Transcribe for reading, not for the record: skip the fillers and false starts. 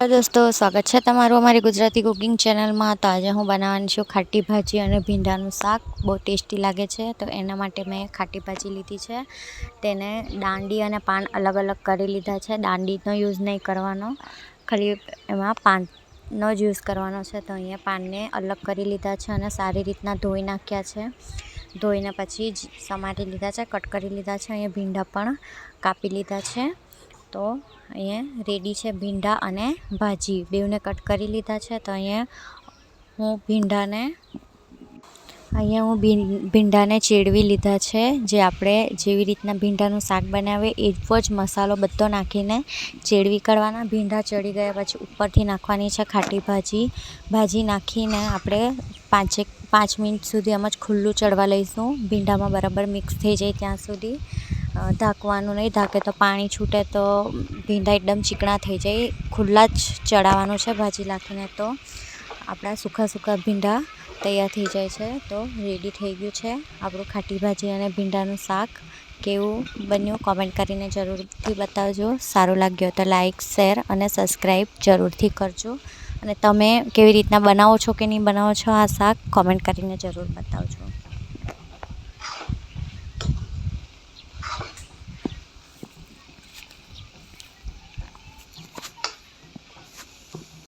Hello दोस्तों, स्वागत है तमारू अमारी गुजराती कुकिंग चेनल में। तो आज हूँ बनावानी छुं खाटी भाजी और भींडानुं शाक। बहुत टेस्टी लगे छे। तो एना माटे मैं खाटी भाजी लीधी है। तेने दांडी और पान अलग अलग करी लीधा है। दांडीनो यूज नहीं करवानो, खाली एमां पाननो ज यूज करवानो छे। तो अहींया पानने अलग करी लीधा है और सारी रीतना धोई नाख्या है। धोईने पछी समारी लीधा है, कट करी लीधा है। अहींया भींडा पण कापी लीधा है। तो अहींया रेडी है भींडा अने भाजी बेवने कट करी लीधा है। तो अहींया हूँ भींडाने चेड़वी लीधा है। जे आपणे जेवी रीतना भींडानुं शाक बनावे एवो ज मसालो बधो नाखीने चेड़वी करवाना। भींडा चढ़ी गया पछी उपरथी नाखवानी है खाटी भाजी नाखीने आपणे 5 मिनिट सुधी एम ज खुल्लू चढ़वा लईशुं। भींडामां बराबर मिक्स थई जाय त्यां सुधी ढांकवानुं नहीं। ढांके तो पाणी छूटे तो भींडा एकदम चीकणा थई जाय। खुल्ला ज चढ़ावानुं छे भाजी नाखीने। तो आपणा सूखा सूखा भींडा तैयार थई जाय छे। तो रेडी थई गयुं छे आपणुं खाटी भाजी अने भींडानुं शाक। केवुं बन्युं कॉमेंट करीने जरूरथी बतावजो। सारुं लाग्युं तो लाइक, शेर अने सब्सक्राइब जरूरथी करजो। अने तमे केवी रीतना बनावो छो के नहीं बनावो छो आ शाक कॉमेंट करीने जरूर बतावजो।